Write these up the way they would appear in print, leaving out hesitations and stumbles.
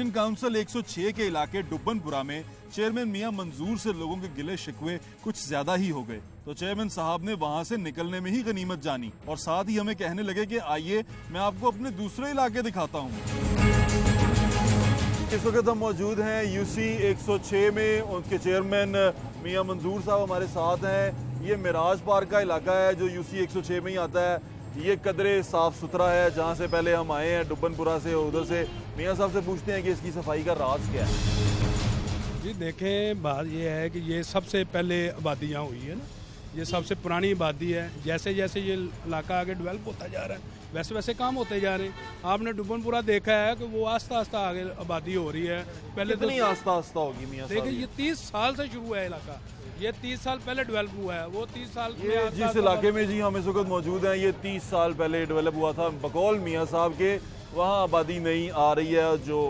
Division council 106 के इलाके डुब्बनपुरा में चेयरमैन मियां मंजूर से लोगों के गिले शिकवे कुछ ज्यादा ही हो गए, तो चेयरमैन साहब ने वहां से निकलने में ही गनीमत जानी और साथ ही हमें कहने लगे कि आइए मैं आपको अपने दूसरे इलाके दिखाता हूँ। इस वक्त हम मौजूद हैं यूसी 106 में, उनके चेयरमैन मियां मंजूर साहब हमारे साथ हैं। ये मिराज पार्क का इलाका है जो यूसी 106 में ही आता है। ये कदरे साफ सुथरा है, जहाँ से पहले हम आए हैं डुब्बनपुरा से, उधर से। मियां साहब से पूछते हैं कि इसकी सफाई का राज क्या है। जी देखें, बात ये है कि ये सबसे पहले आबादी यहाँ हुई है ना, ये सबसे पुरानी आबादी है। जैसे जैसे ये इलाका आगे डेवलप होता जा रहा है वैसे वैसे काम होते जा रहे हैं। आपने डुब्बनपुरा देखा है कि वो आस्ता आस्ता आगे आबादी हो रही है। पहले कितनी आस्ता आस्ता होगी मियां साहब? देखिए, ये 30 साल से शुरू है इलाका, ये 30 साल पहले डेवलप हुआ है। वो 30 साल ये जिस इलाके में जी हम इस वक्त मौजूद हैं, ये 30 साल पहले डेवलप हुआ था। बकौल मियां साहब के वहाँ आबादी नहीं आ रही है, जो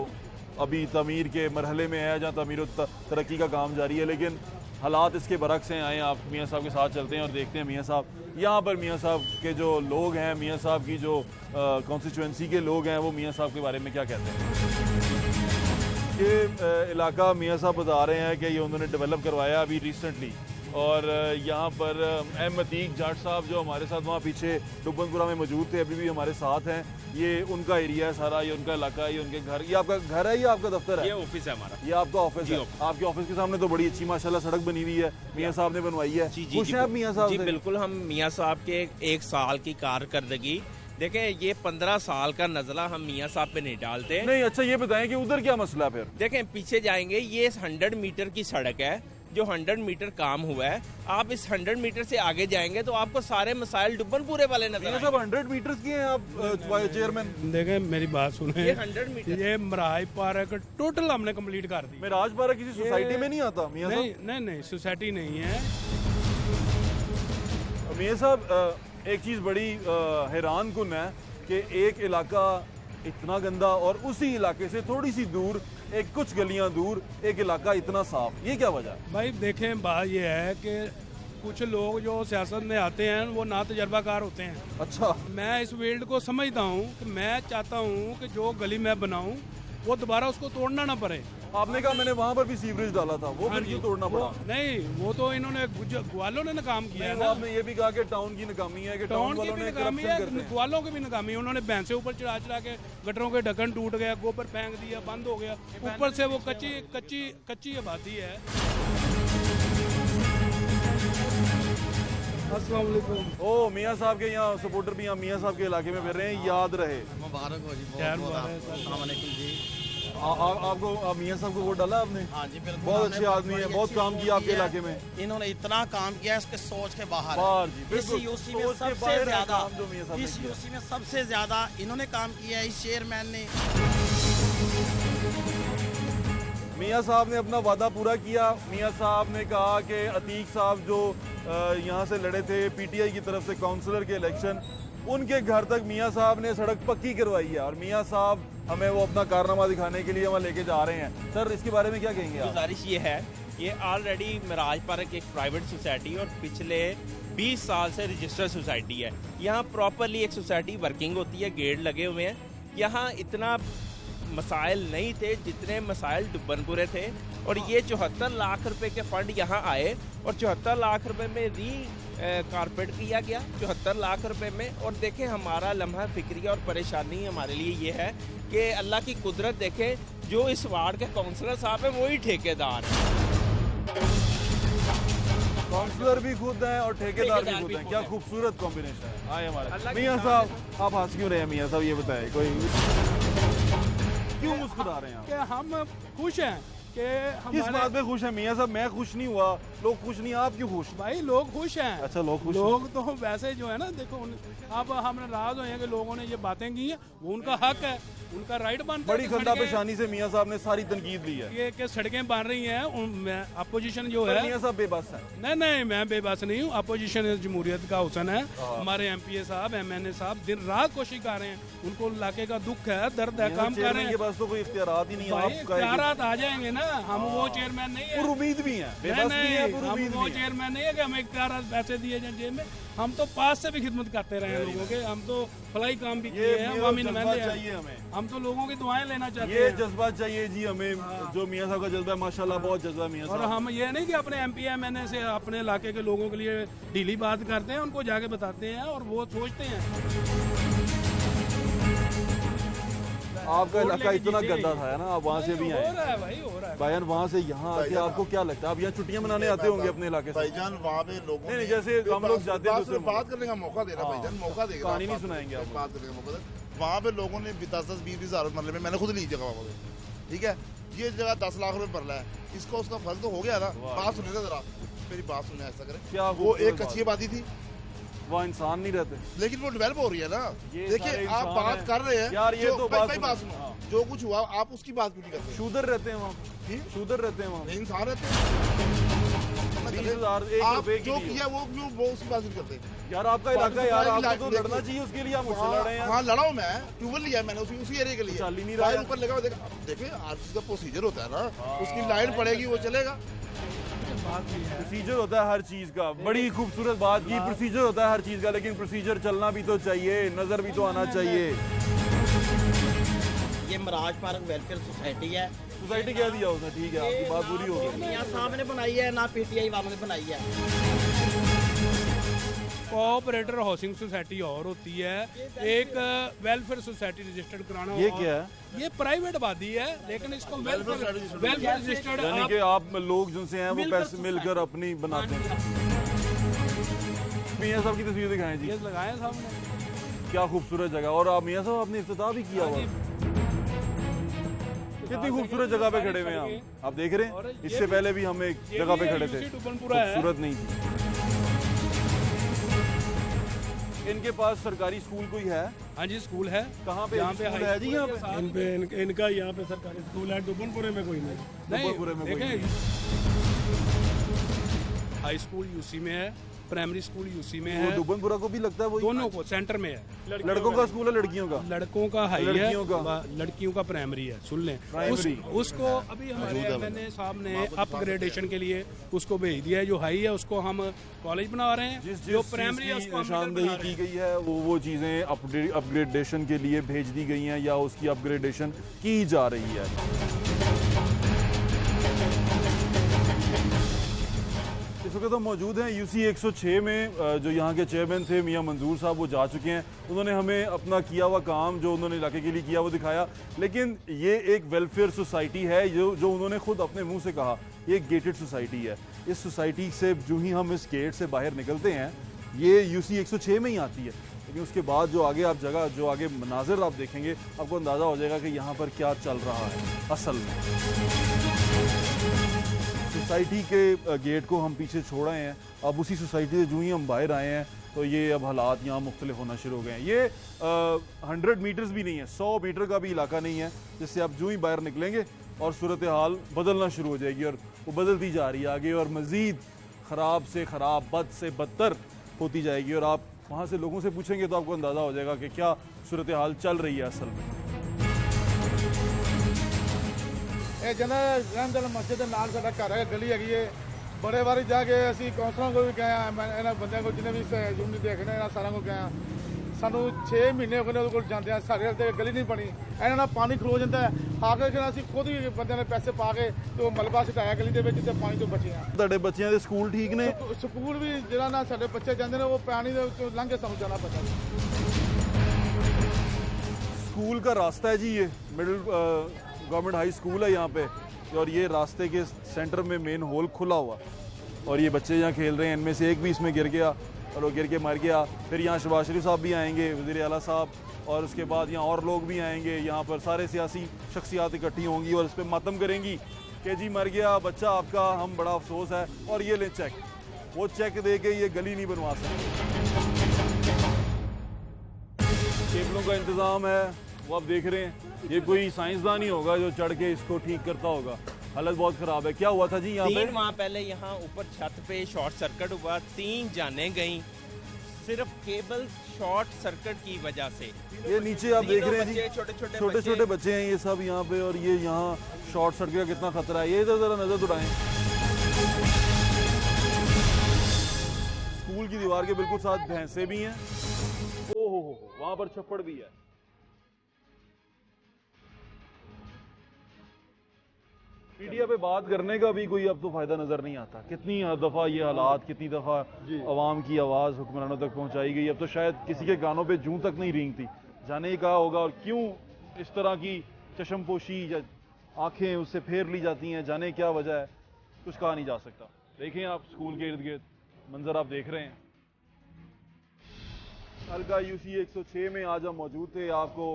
अभी तमीर के मरहले में है, जहाँ तमीर तरक्की का काम जारी है। लेकिन हालात इसके बरक्स हैं। आए आप मियां साहब के साथ चलते हैं और देखते हैं मियां साहब यहाँ पर, मियां साहब के जो लोग हैं, मियां साहब की जो कॉन्स्टिट्यूएंसी के लोग हैं, वो मियां साहब के बारे में क्या कहते हैं। ये इलाका मियां साहब बता रहे हैं कि ये उन्होंने डेवलप करवाया अभी रिसेंटली, और यहाँ पर एम अतीक जाट साहब जो हमारे साथ वहाँ पीछे डुब्बनपुरा में मौजूद थे, अभी भी हमारे साथ हैं। ये उनका एरिया है सारा, ये उनका इलाका है, ये उनके घर। ये आपका घर है या आपका दफ्तर है? ये ऑफिस है हमारा। ये आपका ऑफिस है। आपके ऑफिस के सामने तो बड़ी अच्छी माशाल्लाह सड़क बनी हुई है, मियां साहब ने बनवाई है। खुश हैं आप मियां साहब से? बिल्कुल, हम मियां साहब के 1 साल की कारकर्दगी देखें, ये 15 साल का नजला हम मियां साहब पे नहीं डालते। नहीं, अच्छा ये बताएं कि उधर क्या मसला फिर? देखें, पीछे जाएंगे, ये 100 मीटर की सड़क है, जो 100 मीटर काम हुआ है। आप इस 100 मीटर से आगे जाएंगे तो आपको सारे मसाइल डुब्बनपुरे वाले नजर आएंगे। सब 100 मीटर की हैं आप चेयरमैन? देखें, मेरी बात सुने, ये 100 मीटर, ये मिराज पार्क टोटल हमने कंप्लीट कर दी। मिराज पार्क किसी सोसाइटी में नहीं आता मियां साहब? नहीं, सोसाइटी नहीं है मियां साहब। एक चीज बड़ी हैरान कुन है कि एक इलाका इतना गंदा और उसी इलाके से थोड़ी सी दूर, एक कुछ गलियां दूर, एक इलाका इतना साफ। ये क्या वजह है? भाई देखें, बात ये है कि कुछ लोग जो सियासत में आते हैं वो ना तजर्बाकार होते हैं। अच्छा, मैं इस फील्ड को समझता हूँ कि मैं चाहता हूँ कि जो गली मैं बनाऊँ वो दोबारा उसको तोड़ना ना पड़े। आपने कहा मैंने वहाँ पर भी सीवरेज डाला था, वो फिर क्यों तोड़ना पड़ा? नहीं, वो तो इन्होंने ग्वालों ने नाकाम किया है ना। आपने ये भी कहा कि टाउन की नाकामी है, कि टाउन वालों ने नाकामी है, ग्वालों की भी नाकामी है। उन्होंने भैंसे ऊपर चढ़ा के गटरों के ढक्कन टूट गया, गोबर फेंक दिया, बंद हो गया। ऊपर से वो कच्ची आबादी है। अस्सलाम वालेकुम। ओ मियां साहब के यहाँ सपोर्टर भी यहाँ मियां साहब के इलाके में फिर रहे हैं। याद रहे, मुबारक हो जी। आपको मियां साहब को वोट डाला आपने? हाँ जी बिल्कुल, बहुत अच्छे आदमी है, बहुत काम किया आपके इलाके में। इन्होंने इतना काम किया, इसके सोच के बाहर जी, इस यूसी में सबसे ज्यादा इन्होंने काम किया है, इस चेयरमैन ने। मियां साहब ने अपना वादा पूरा किया। मियां साहब ने कहा कि अतीक साहब जो यहाँ से लड़े थे पीटीआई की तरफ से काउंसलर के इलेक्शन, उनके घर तक मियां साहब ने सड़क पक्की करवाई है, और मियां साहब हमें वो अपना कारनामा दिखाने के लिए वहाँ लेके जा रहे हैं। सर, इसके बारे में क्या कहेंगे आप? गुजारिश ये है, ये ऑलरेडी मिराज पार्क एक प्राइवेट सोसाइटी और पिछले 20 साल से रजिस्टर्ड सोसाइटी है। यहाँ प्रॉपरली एक सोसाइटी वर्किंग होती है, गेट लगे हुए हैं। यहाँ इतना मसाइल नहीं थे जितने मसाइल डुब्बनपुरे थे, और ये 74 लाख रुपए के फंड यहाँ आए और 74 लाख रुपए में कारपेट किया गया, 74 लाख रुपए में। और देखें, हमारा लम्हा फिक्रिया और परेशानी हमारे लिए ये है कि अल्लाह की कुदरत देखें, जो इस वार्ड के काउंसलर साहब हैं वही ठेकेदार हैं। काउंसलर भी खुद हैं और ठेकेदार भी खुद हैं। क्या खूबसूरत कॉम्बिनेशन है। आए हमारे मियां साहब, आप हंस क्यों रहे हैं मियां साहब? ये बताएं, क्यों मुस्कुरा रहे हैं आप? कि हम खुश हैं कि किस बात पे खुश है मियां साहब? मैं खुश नहीं हुआ, लोग खुश नहीं, आप क्यों खुश? भाई लोग खुश हैं। अच्छा, लोग खुश लोग तो वैसे जो है ना, देखो अब हम नाराज हुए हैं कि लोगों ने ये बातें की हैं, वो उनका हक है, उनका राइट बनता है। बड़ी खंदा पेशानी से मियां साहब ने सारी तनकीद ली है। ये कि सड़कें बन रही हैं, अपोजिशन जो है। मियां साहब बेबस है? नहीं, मैं बेबस नहीं हूँ। अपोजिशन जमहूरियत का हुसन है। हमारे MPA साहब, MNA साहब दिन रात कोशिश कर रहे हैं। उनको इलाके का दुख है, दर्द है, काम कर रहे हैं। के पास तो कोई इख्तियारात ही नहीं है। इख्तियारात आ जाएंगे ना, है, हम वो चेयरमैन नहीं है। और उम्मीद भी है, नहीं बेबस भी है, नहीं, पर हम उम्मीद वो भी है। चेयरमैन नहीं है कि हमें इख्तियार पैसे दिए जाए जेब में। हम तो पास से भी खिदमत करते रहे हैं लोगों के, हम तो फलाई काम भी किए हैं, अवामी नुमाइंदे चाहिए हैं। हमें, हम तो लोगों की दुआएं लेना चाहते ये हैं। जज्बा चाहिए जी हमें। जो मियां साहब का जज्बा है, माशाल्लाह बहुत जज्बा मियां और साहब। हम ये नहीं कि अपने MP MNA से अपने इलाके के लोगों के लिए ढीली बात करते हैं, उनको जाके बताते हैं और वो सोचते हैं। आपका इलाका इतना गंदा था ना, आप वहाँ से भी हो आए रहा है भाई, हो रहा है। भाईजान, वहाँ से यहाँ आके आपको क्या लगता है? आप यहाँ छुट्टियाँ मनाने आते होंगे अपने इलाके से? भाईजान वहाँ पे लोगों नहीं, ने जैसे हम लोग जाते हैं दूसरे बात करने का मौका देना हाँ। भाईजान, मौका देगा, कहानी नहीं बात सुनाएंगे आप। बात करने का मौका दे। वहाँ पे लोगों ने 10-20 हजार मरले में, मैंने खुद ली जगह वहाँ पे, ठीक है। ये जगह 10 लाख रुपए मरला है, इसका उसका फर्क तो हो गया ना। बात सुने जरा, मेरी बात सुने, ऐसा करें। क्या वो एक कच्ची आबादी थी, वहाँ इंसान नहीं रहते। लेकिन वो डेवलप हो रही है ना। ये देखिए सारे आप इंसान बात हैं। कर रहे हैं यार, ये जो- तो भाई बात बात सुनो। सुनो, जो कुछ हुआ आप उसकी बात क्यों नहीं करते? शूदर रहते हैं वहाँ, जी? शूदर रहते हैं वहाँ। नहीं, इंसान रहते हैं। 20,000 1 आप रुपए की जो दी हो। किया वो क्यों वो उसकी बात नहीं करते? यार आपका इलाका है यार, पाकिस्तान आपको तो की लड़ना लाइफ चाहिए उसके लिए। आप मुझसे लड़ रहे हैं हाँ लड़ा हूँ मैं, ट्यूबवेल लिया है मैंने उसी एरिया के लिए। चल ही नहीं रहा लाइन है। ऊपर लगा हुआ, देखिए आरसीसी का प्रोसीजर होता है ना, उसकी लाइन पड़ेगी वो चलेगा। प्रोसीजर होता है हर चीज का। बड़ी खूबसूरत बात की, प्रोसीजर होता है हर चीज का, लेकिन प्रोसीजर चलना भी तो चाहिए, नजर भी तो आना चाहिए। ये मराज पार्क वेलफेयर सोसाइटी है, सोसाइटी क्या दिया उसने? ठीक है, आपकी बात पूरी हो गई। मियां साहब ने बनाई है ना PTI वालों ने बनाई है। कोऑपरेटर हाउसिंग सोसाइटी और होती है, एक वेलफेयर सोसाइटी रजिस्टर्ड कराना। ये और- क्या है? ये प्राइवेट आबादी है, लेकिन इसको वेलफेयर रजिस्टर्ड। यानी कि आप लोग जिनसे हैं वो मिलकर पैसे मिलकर अपनी बनाते हैं। मियां साहब की तस्वीर दिखाएं जी, ये लगाए सामने। क्या खूबसूरत जगह। और आप मियां साहब आपने इफ्तिताह भी किया हुआ है। कितनी खूबसूरत जगह पे खड़े हुए हैं हम, आप देख रहे और हैं। ये इससे पहले भी हम एक ये जगह भी पे है, खड़े थे, UC डुबनपुरा है। खूबसूरत नहीं थी। इनके पास सरकारी स्कूल कोई है? हाँ जी, स्कूल है। कहाँ पे यहाँ पे स्कूल हाई है जी? यहाँ पे स्कूल इनका यहाँ पे सरकारी स्कूल है, डुबनपुरे में कोई नहीं। डुबनपुरे में कोई देखें, हाई स्कूल UC में है, प्राइमरी स्कूल UC में वो है, डुबनपुरा को भी लगता है वो दोनों को सेंटर में है। लड़कों का स्कूल है लड़कियों का? लड़कों का हाई है, लड़कियों का? लड़कियों का प्राइमरी है। सुन लें, प्राइमरी। उसको अभी हमारे MNA साहब ने अपग्रेडेशन के लिए उसको भेज दिया है। जो हाई है उसको हम कॉलेज बना रहे हैं, जिस जो जिस प्राइमरी है चीज उसको की हम मिडिल निशानदेही बना रहे की हैं। गई है वो चीजें अपग्रेडेशन के लिए भेज दी गई हैं या उसकी अपग्रेडेशन की जा रही है। इस वक्त हम मौजूद हैं UC 106 में। जो यहाँ के चेयरमैन थे मियां मंजूर साहब, वो जा चुके हैं। उन्होंने हमें अपना किया हुआ काम जो उन्होंने इलाके के लिए किया वो दिखाया। लेकिन ये एक वेलफेयर सोसाइटी है जो उन्होंने खुद अपने मुंह से कहा, ये एक गेटेड सोसाइटी है। इस सोसाइटी से जो ही हम इस गेट से बाहर निकलते हैं, ये UC 106 में ही आती है। लेकिन उसके बाद जो आगे आप जगह, जो आगे मनाजिर आप देखेंगे, आपको अंदाज़ा हो जाएगा कि यहाँ पर क्या चल रहा है असल में। सोसाइटी के गेट को हम पीछे छोड़ आए हैं। अब उसी सोसाइटी से जो ही हम बाहर आए हैं तो ये अब हालात यहाँ मुख्तलिफ होना शुरू हो गए हैं। ये 100 मीटर्स भी नहीं है, 100 मीटर का भी इलाका नहीं है, जिससे आप जो ही बाहर निकलेंगे और सूरत हाल बदलना शुरू हो जाएगी। और वो बदलती जा रही है आगे, और मज़ीद ख़राब से ख़राब, बद से बदतर होती जाएगी। और आप वहाँ से लोगों से पूछेंगे तो आपको अंदाज़ा हो जाएगा कि क्या सूरत हाल चल रही है असल में। ਇਹ ਜਨਾ ਰਹਿਮਦਲ ਮਸਜਿਦ ਦੇ ਨਾਲ ਸਾਡਾ ਘਰ ਹੈ, ਗਲੀ ਹੈਗੀ ਏ। ਬੜੇ ਵਾਰੀ ਜਾ ਕੇ ਅਸੀਂ ਕੌਂਸਲਰਾਂ ਕੋਲ ਵੀ ਗਏ ਆ, ਮੈਂ ਇਹਨਾਂ ਬੰਦਿਆਂ ਕੋਲ ਜਿਹਨੇ ਵੀ ਯੂਨਿਟ ਦੇਖਣੇ ਇਹਨਾਂ ਸਾਰਿਆਂ ਕੋਲ ਗਏ ਆ। ਸਾਨੂੰ 6 ਮਹੀਨੇ ਹੋ ਗਏ ਨੇ ਉਹਦੇ ਕੋਲ ਜਾਂਦੇ ਆ, ਸਾਡੇ ਤੇ ਗਲੀ ਨਹੀਂ ਬਣੀ। ਇਹਨਾਂ ਨਾਲ ਪਾਣੀ ਖਲੋ ਜਾਂਦਾ ਹੈ, ਆ ਕੇ ਫਿਰ ਅਸੀਂ ਖੁਦ ਵੀ ਬੰਦਿਆਂ ਨੇ ਪੈਸੇ ਪਾ ਕੇ ਤੇ ਉਹ ਮਲਬਾ ਛਟਾਇਆ ਗਲੀ ਦੇ ਵਿੱਚ ਤੇ ਪਾਣੀ ਤੋਂ ਬਚੇ ਆ। ਤੁਹਾਡੇ ਬੱਚਿਆਂ ਦੇ ਸਕੂਲ ਠੀਕ ਨੇ? ਸਕੂਲ ਵੀ ਜਿਹੜਾ ਨਾ ਸਾਡੇ ਬੱਚੇ ਜਾਂਦੇ ਨੇ ਉਹ ਪਾਣੀ ਦੇ ਵਿੱਚੋਂ ਲੰਘ ਕੇ ਸਾਨੂੰ ਜਾਣਾ ਪੈਂਦਾ। स्कूल का रास्ता है जी, ये मिडिल गवर्नमेंट हाई स्कूल है यहाँ पे। और ये रास्ते के सेंटर में मेन होल खुला हुआ, और ये बच्चे यहाँ खेल रहे हैं। इनमें से एक भी इसमें गिर गया और वो गिर के मर गया। फिर यहाँ शहबाज शरीफ साहब भी आएंगे, वज़ीर आला साहब, और उसके बाद यहाँ और लोग भी आएंगे। यहाँ पर सारे सियासी शख्सियात इकट्ठी होंगी और इस पर मातम करेंगी कि जी मर गया बच्चा आपका, हम बड़ा अफसोस है। और ये लें चेक, वो चेक दे के ये गली नहीं बनवा सकते। केबलों का इंतज़ाम है, वो आप देख रहे हैं। ये कोई साइंसदान ही होगा जो चढ़ के इसको ठीक करता होगा। हालत बहुत ख़राब है। क्या हुआ था जी यहाँ पे? 3 माह पहले यहाँ ऊपर छत पे शॉर्ट सर्किट हुआ, 3 जानें गई, सिर्फ केबल शॉर्ट सर्किट की वजह से। ये नीचे आप देख रहे हैं जी, छोटे छोटे छोटे बच्चे हैं ये सब यहाँ पे, और ये यहाँ शॉर्ट सर्किट का कितना खतरा है, ये इधर जरा नजर दुराएं। स्कूल की दीवार के बिल्कुल साथ भैंसे भी हैं। ओहो हो, वहां पर छप्पड़ भी है। मीडिया पे बात करने का भी कोई अब तो फायदा नजर नहीं आता। कितनी दफा ये हालात, कितनी दफा अवाम की आवाज हुक्मरानों तक पहुंचाई गई, अब तो शायद किसी के कानों पे जूं तक नहीं रेंगती। जाने का होगा और क्यों इस तरह की चश्मपोशी या आंखें उससे फेर ली जाती हैं, जाने क्या वजह है, कुछ कहा नहीं जा सकता। देखें आप स्कूल के इर्द गिर्द मंजर आप देख रहे हैं। हल्का यूसी 106 में आज हम मौजूद थे। आपको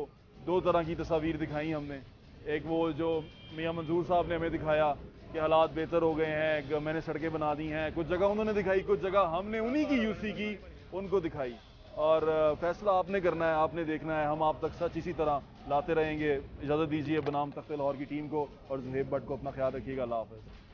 दो तरह की तस्वीर दिखाई हमने। एक वो जो मियां मंजूर साहब ने हमें दिखाया कि हालात बेहतर हो गए हैं, मैंने सड़कें बना दी हैं, कुछ जगह उन्होंने दिखाई, कुछ जगह हमने उन्हीं की यूसी की उनको दिखाई। और फैसला आपने करना है, आपने देखना है। हम आप तक सच इसी तरह लाते रहेंगे। इजाज़त दीजिए बनाम तख्त लाहौर की टीम को और ज़ुहैब भट्ट को। अपना ख्याल रखिएगा। अल्लाह हाफ़िज़।